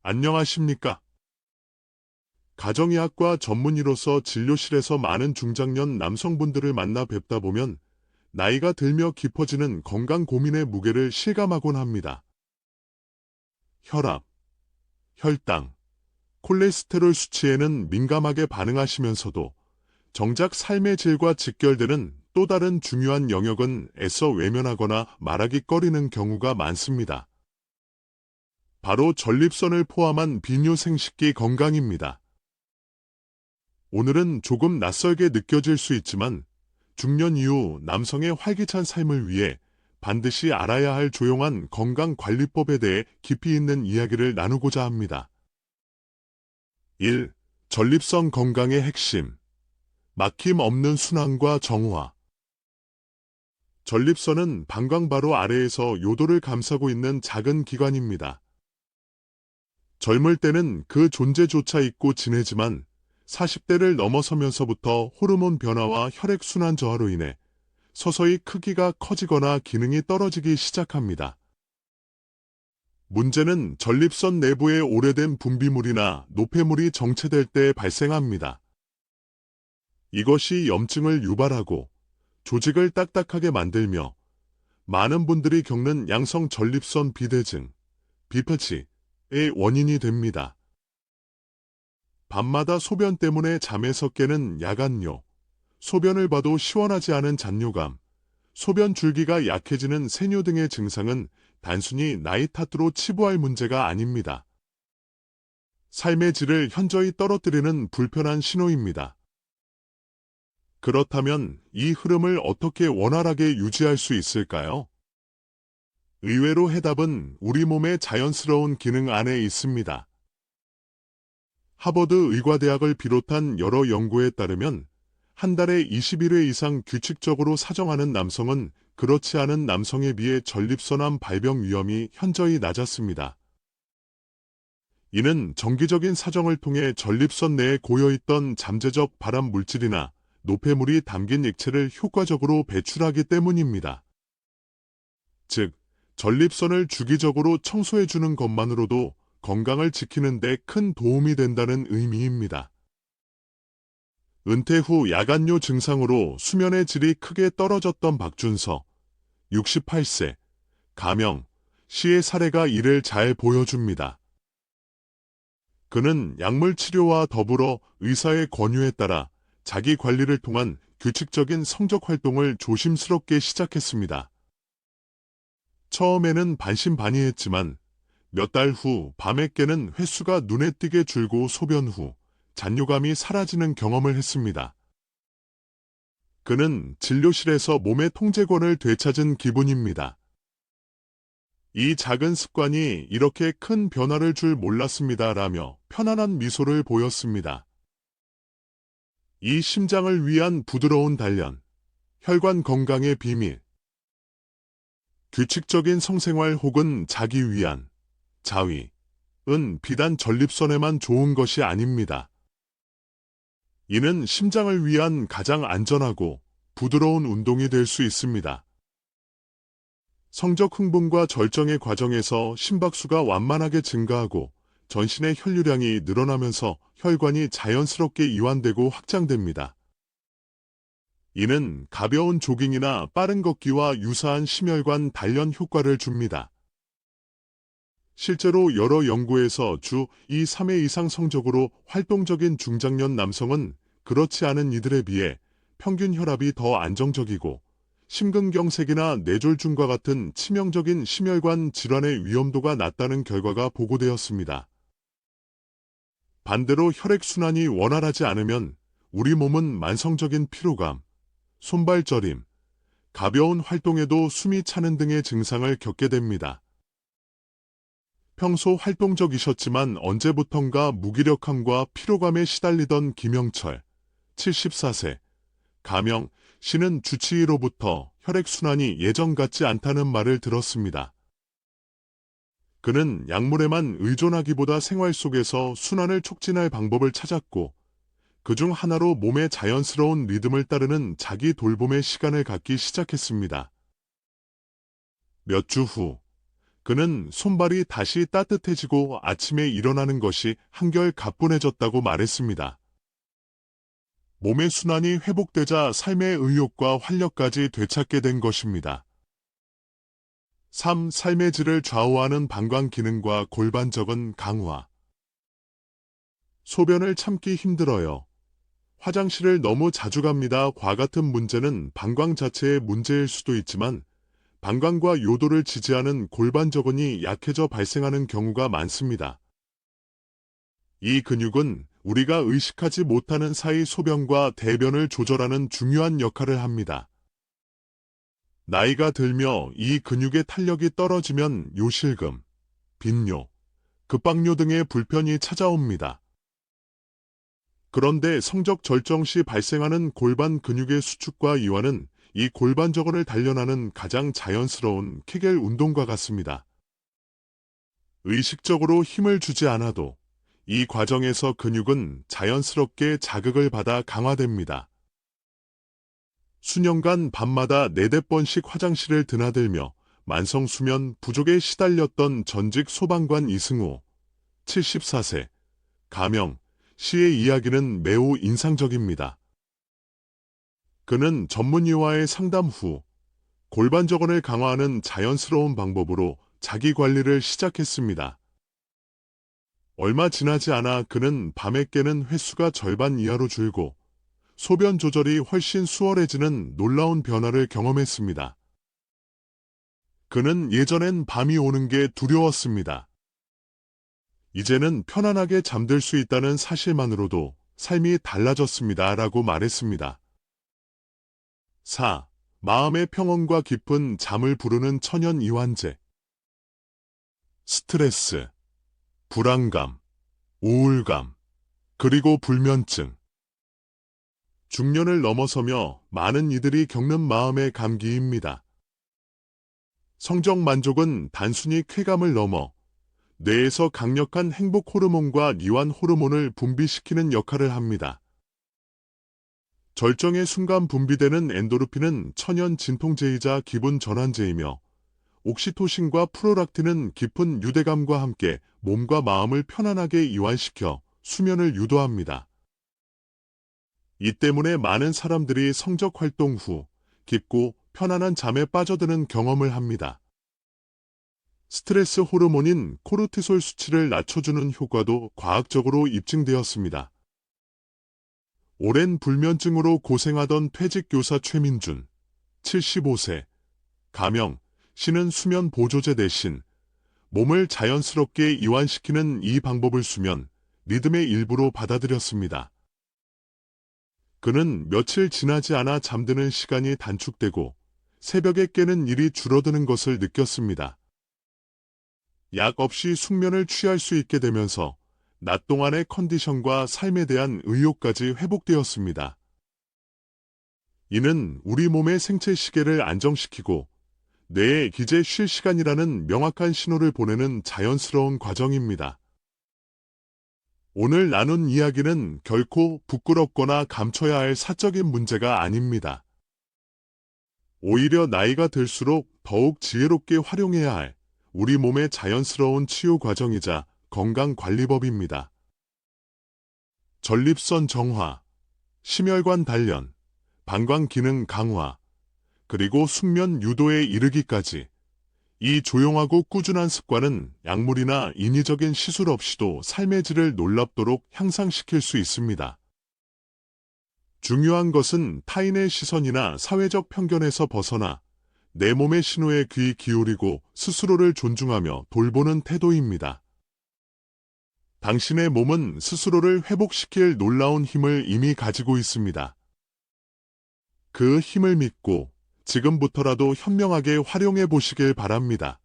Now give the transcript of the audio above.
안녕하십니까? 가정의학과 전문의로서 진료실에서 많은 중장년 남성분들을 만나 뵙다 보면 나이가 들며 깊어지는 건강 고민의 무게를 실감하곤 합니다. 혈압, 혈당, 콜레스테롤 수치에는 민감하게 반응하시면서도 정작 삶의 질과 직결되는 또 다른 중요한 영역은 애써 외면하거나 말하기 꺼리는 경우가 많습니다. 바로 전립선을 포함한 비뇨생식기 건강입니다. 오늘은 조금 낯설게 느껴질 수 있지만 중년 이후 남성의 활기찬 삶을 위해 반드시 알아야 할 조용한 건강관리법에 대해 깊이 있는 이야기를 나누고자 합니다. 1. 전립선 건강의 핵심. 막힘 없는 순환과 정화. 전립선은 방광 바로 아래에서 요도를 감싸고 있는 작은 기관입니다. 젊을 때는 그 존재조차 잊고 지내지만 40대를 넘어서면서부터 호르몬 변화와 혈액순환 저하로 인해 서서히 크기가 커지거나 기능이 떨어지기 시작합니다. 문제는 전립선 내부에 오래된 분비물이나 노폐물이 정체될 때 발생합니다. 이것이 염증을 유발하고 조직을 딱딱하게 만들며 많은 분들이 겪는 양성 전립선 비대증, 비패치의 원인이 됩니다. 밤마다 소변 때문에 잠에서 깨는 야간뇨, 소변을 봐도 시원하지 않은 잔뇨감, 소변 줄기가 약해지는 세뇨 등의 증상은 단순히 나이 탓으로 치부할 문제가 아닙니다. 삶의 질을 현저히 떨어뜨리는 불편한 신호입니다. 그렇다면 이 흐름을 어떻게 원활하게 유지할 수 있을까요? 의외로 해답은 우리 몸의 자연스러운 기능 안에 있습니다. 하버드 의과대학을 비롯한 여러 연구에 따르면 한 달에 21회 이상 규칙적으로 사정하는 남성은 그렇지 않은 남성에 비해 전립선암 발병 위험이 현저히 낮았습니다. 이는 정기적인 사정을 통해 전립선 내에 고여있던 잠재적 발암 물질이나 노폐물이 담긴 액체를 효과적으로 배출하기 때문입니다. 즉, 전립선을 주기적으로 청소해주는 것만으로도 건강을 지키는 데 큰 도움이 된다는 의미입니다. 은퇴 후 야간뇨 증상으로 수면의 질이 크게 떨어졌던 박준서, 68세, 가명, 씨의 사례가 이를 잘 보여줍니다. 그는 약물 치료와 더불어 의사의 권유에 따라 자기 관리를 통한 규칙적인 성적 활동을 조심스럽게 시작했습니다. 처음에는 반신반의했지만 몇 달 후 밤에 깨는 횟수가 눈에 띄게 줄고 소변 후 잔뇨감이 사라지는 경험을 했습니다. 그는 진료실에서 몸의 통제권을 되찾은 기분입니다. 이 작은 습관이 이렇게 큰 변화를 줄 몰랐습니다. 라며 편안한 미소를 보였습니다. 이 심장을 위한 부드러운 단련, 혈관 건강의 비밀. 규칙적인 성생활 혹은 자기 위안, 자위은 비단 전립선에만 좋은 것이 아닙니다. 이는 심장을 위한 가장 안전하고 부드러운 운동이 될 수 있습니다. 성적 흥분과 절정의 과정에서 심박수가 완만하게 증가하고 전신의 혈류량이 늘어나면서 혈관이 자연스럽게 이완되고 확장됩니다. 이는 가벼운 조깅이나 빠른 걷기와 유사한 심혈관 단련 효과를 줍니다. 실제로 여러 연구에서 주 2, 3회 이상 성적으로 활동적인 중장년 남성은 그렇지 않은 이들에 비해 평균 혈압이 더 안정적이고 심근경색이나 뇌졸중과 같은 치명적인 심혈관 질환의 위험도가 낮다는 결과가 보고되었습니다. 반대로 혈액순환이 원활하지 않으면 우리 몸은 만성적인 피로감, 손발 저림, 가벼운 활동에도 숨이 차는 등의 증상을 겪게 됩니다. 평소 활동적이셨지만 언제부턴가 무기력함과 피로감에 시달리던 김영철, 74세, 가명, 씨는 주치의로부터 혈액순환이 예전 같지 않다는 말을 들었습니다. 그는 약물에만 의존하기보다 생활 속에서 순환을 촉진할 방법을 찾았고 그중 하나로 몸의 자연스러운 리듬을 따르는 자기 돌봄의 시간을 갖기 시작했습니다. 몇 주 후, 그는 손발이 다시 따뜻해지고 아침에 일어나는 것이 한결 가뿐해졌다고 말했습니다. 몸의 순환이 회복되자 삶의 의욕과 활력까지 되찾게 된 것입니다. 삶의 질을 좌우하는 방광 기능과 골반적은 강화. 소변을 참기 힘들어요. 화장실을 너무 자주 갑니다.과 같은 문제는 방광 자체의 문제일 수도 있지만 방광과 요도를 지지하는 골반저근이 약해져 발생하는 경우가 많습니다. 이 근육은 우리가 의식하지 못하는 사이 소변과 대변을 조절하는 중요한 역할을 합니다. 나이가 들며 이 근육의 탄력이 떨어지면 요실금, 빈뇨, 급박뇨 등의 불편이 찾아옵니다. 그런데 성적 절정 시 발생하는 골반 근육의 수축과 이완은 이 골반저근을 단련하는 가장 자연스러운 케겔 운동과 같습니다. 의식적으로 힘을 주지 않아도 이 과정에서 근육은 자연스럽게 자극을 받아 강화됩니다. 수년간 밤마다 4-4번씩 화장실을 드나들며 만성 수면 부족에 시달렸던 전직 소방관 이승호, 74세, 가명, 씨의 이야기는 매우 인상적입니다. 그는 전문의와의 상담 후 골반저근을 강화하는 자연스러운 방법으로 자기 관리를 시작했습니다. 얼마 지나지 않아 그는 밤에 깨는 횟수가 절반 이하로 줄고 소변 조절이 훨씬 수월해지는 놀라운 변화를 경험했습니다. 그는 예전엔 밤이 오는 게 두려웠습니다. 이제는 편안하게 잠들 수 있다는 사실만으로도 삶이 달라졌습니다. 라고 말했습니다. 4. 마음의 평온과 깊은 잠을 부르는 천연 이완제. 스트레스, 불안감, 우울감, 그리고 불면증. 중년을 넘어서며 많은 이들이 겪는 마음의 감기입니다. 성적 만족은 단순히 쾌감을 넘어 뇌에서 강력한 행복 호르몬과 이완 호르몬을 분비시키는 역할을 합니다. 절정의 순간 분비되는 엔도르핀은 천연 진통제이자 기분 전환제이며 옥시토신과 프로락틴은 깊은 유대감과 함께 몸과 마음을 편안하게 이완시켜 수면을 유도합니다. 이 때문에 많은 사람들이 성적 활동 후 깊고 편안한 잠에 빠져드는 경험을 합니다. 스트레스 호르몬인 코르티솔 수치를 낮춰주는 효과도 과학적으로 입증되었습니다. 오랜 불면증으로 고생하던 퇴직교사 최민준, 75세, 가명, 씨는 수면 보조제 대신 몸을 자연스럽게 이완시키는 이 방법을 수면 리듬의 일부로 받아들였습니다. 그는 며칠 지나지 않아 잠드는 시간이 단축되고 새벽에 깨는 일이 줄어드는 것을 느꼈습니다. 약 없이 숙면을 취할 수 있게 되면서 낮 동안의 컨디션과 삶에 대한 의욕까지 회복되었습니다. 이는 우리 몸의 생체 시계를 안정시키고 뇌에 이제 쉴 시간이라는 명확한 신호를 보내는 자연스러운 과정입니다. 오늘 나눈 이야기는 결코 부끄럽거나 감춰야 할 사적인 문제가 아닙니다. 오히려 나이가 들수록 더욱 지혜롭게 활용해야 할 우리 몸의 자연스러운 치유 과정이자 건강관리법입니다. 전립선 정화, 심혈관 단련, 방광 기능 강화, 그리고 숙면 유도에 이르기까지 이 조용하고 꾸준한 습관은 약물이나 인위적인 시술 없이도 삶의 질을 놀랍도록 향상시킬 수 있습니다. 중요한 것은 타인의 시선이나 사회적 편견에서 벗어나 내 몸의 신호에 귀 기울이고 스스로를 존중하며 돌보는 태도입니다. 당신의 몸은 스스로를 회복시킬 놀라운 힘을 이미 가지고 있습니다. 그 힘을 믿고 지금부터라도 현명하게 활용해 보시길 바랍니다.